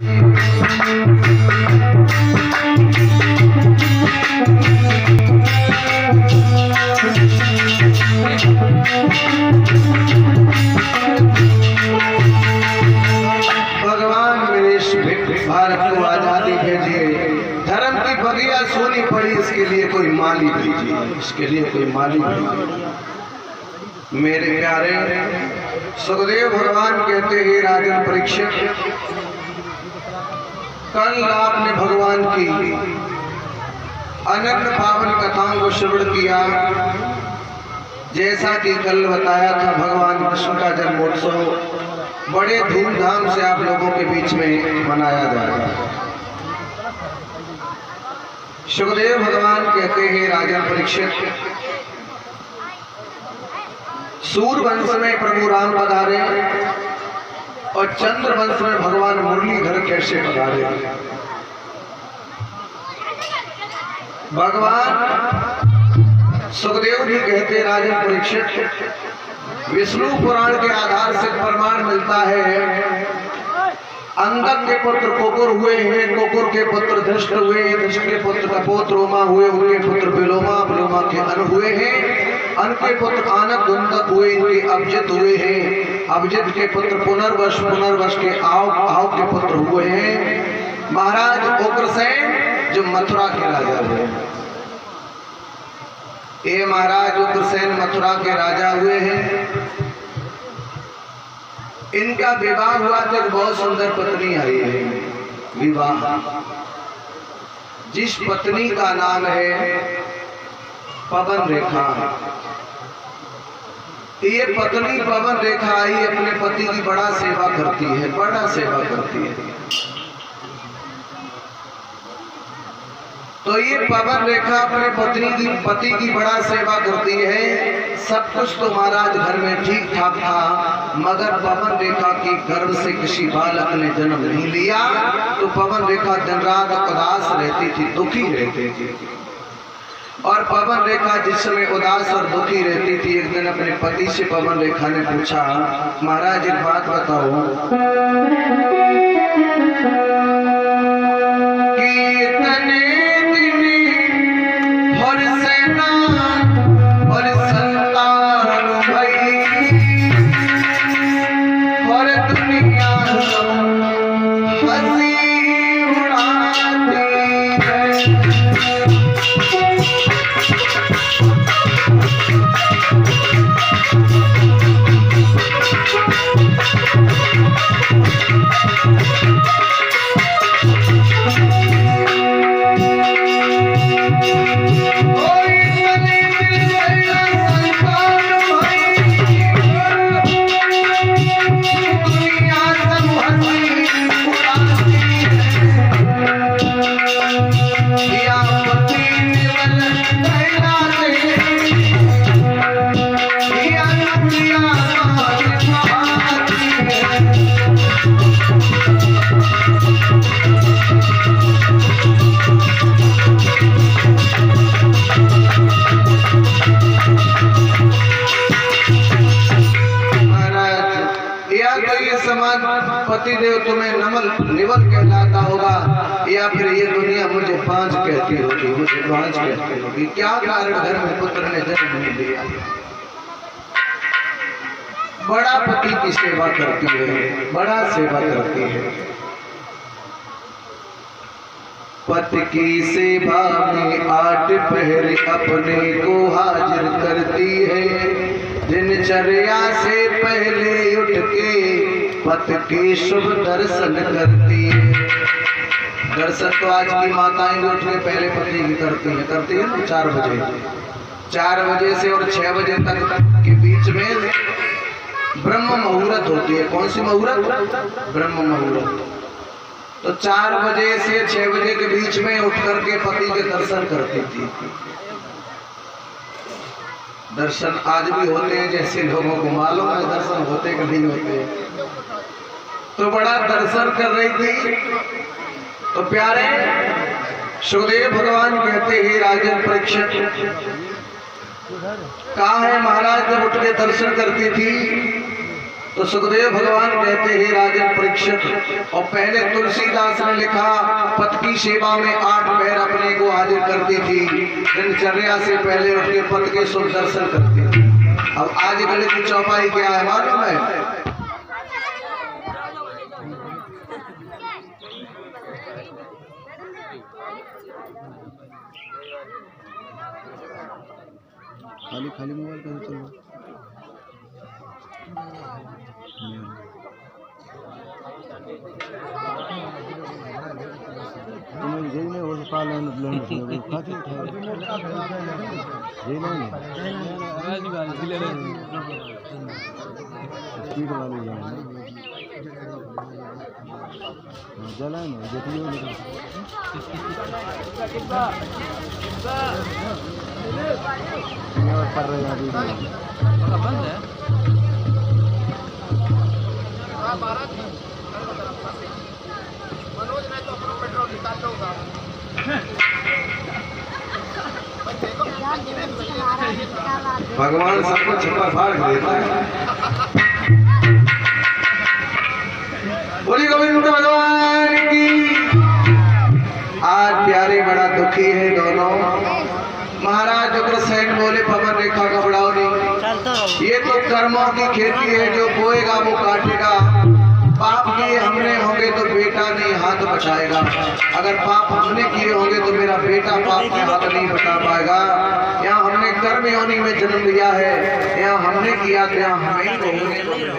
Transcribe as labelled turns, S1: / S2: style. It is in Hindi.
S1: भारत को आजादी भेजिए, धर्म की बगिया सोनी पड़ी, इसके लिए कोई माली भेजिए, इसके लिए कोई माली भेजिए। मेरे प्यारे सुखदेव भगवान कहते हैं, राजन परीक्षित, कल आपने भगवान की अनंत पावन कथाओं को श्रवण किया। जैसा कि कल बताया था, भगवान कृष्ण का जन्मोत्सव बड़े धूमधाम से आप लोगों के बीच में मनाया जाएगा। सुखदेव भगवान कहते हैं, राजन परीक्षित, सूर वंश में प्रभु राम पधारे और चंद्र वंश में भगवान मुरलीधर कैसे पधारे। भगवान सुखदेव जी कहते, राजन परीक्षित, विष्णु पुराण के आधार से प्रमाण मिलता है, अंगद के पुत्र कोकुर हुए हैं, कोकुर के पुत्र धृष्ट हुए, धृष्ट के पुत्र कपोत रोमा हुए, उनके पुत्र बिलोमा, बिलोमा के अन हुए हैं, अन के पुत्र आनक गुंदक हुए, इनके अभिजित हुए हैं, अभिजित के पुत्र पुनर्वश, पुनर्वश के आव, आव के पुत्र हुए हैं महाराज उग्रसेन, जो मथुरा के राजा हुए। ये महाराज उग्रसेन मथुरा के राजा हुए हैं। इनका विवाह हुआ तो एक बहुत सुंदर पत्नी आई है। विवाह, जिस पत्नी का नाम है पवन रेखा। ये पत्नी पवन रेखा आई, अपने पति की बड़ा सेवा करती है, बड़ा सेवा करती है। तो ये पवन रेखा अपने पति की बड़ा सेवा करती है। सब कुछ तो महाराज घर में ठीक ठाक था, मगर पवन रेखा की गर्भ से किसी बालक ने जन्म नहीं लिया। तो पवन रेखा दिन रात उदास रहती थी, दुखी रहती थी। और पवन रेखा जिस समय उदास और दुखी रहती थी, एक दिन अपने पति से पवन रेखा ने पूछा, महाराज एक बात बताओ कि पतिदेव तुम्हें निवल कहलाता होगा, या फिर ये दुनिया मुझे पांच कहती होगी, मुझे पांच कहती होगी। क्या कारण घर में पुत्र ने जन्म नहीं दिया। बड़ा पति की सेवा करती है, बड़ा सेवा करती है। पति की सेवा में 8 पहर अपने को हाजिर करती है। दिनचर्या से पहले उठ के पति के शुभ दर्शन करती है। दर्शन तो आज की माताएं उठ के पहले पति की करती है ना 4 बजे। 4 बजे से और 6 बजे तक के बीच में ब्रह्म मुहूर्त होती है। कौन सी मुहूर्त? ब्रह्म मुहूर्त। तो 4 बजे से 6 बजे के बीच में उठ करके पति के दर्शन करती थी। दर्शन आज भी होते हैं, जैसे लोगों को मालूम है दर्शन होते कि नहीं होते। तो बड़ा दर्शन कर रही थी। तो प्यारे सुखदेव भगवान कहते हैं, राजन परीक्षित, कहा है महाराज जब उठ के दर्शन करती थी तो सुखदेव भगवान कहते हैं राजन परीक्षित, और पहले तुलसीदास ने लिखा पति की सेवा में 8 पैर अपने को हाजिर करती थी, दिनचर्या से पहले उठ के पति के शुभ दर्शन करती थी। अब आज गले की चौपाई क्या है मालूम है?
S2: खाली खाली मोबाइल कैसे चल रहा जय नहीं वो पालन ब्लेंड खाती जय नहीं स्पीड वाली जला नहीं जितनी कर रहे हैं अभी बंद है। मनोज ने तो अपना पेट्रोल निकाल होगा।
S1: भगवान सबको छप्पर फाड़ देता है। बोली गोविंद भगवान की। आज प्यारे बड़ा दुखी है दोनों। महाराज उग्रसेन बोले पवन रेखा घबराओ नहीं, ये तो कर्मों की खेती है, जो बोएगा वो काटेगा। पाप किए हमने होंगे तो बेटा नहीं हाथ बचाएगा, अगर पाप हमने किए होंगे तो मेरा बेटा पाप के हाथ नहीं बचा पाएगा। यहाँ हमने कर्म योनि में जन्म लिया है, यहाँ हमने किया तो यहाँ हमें ही भोगने को मिलेगा।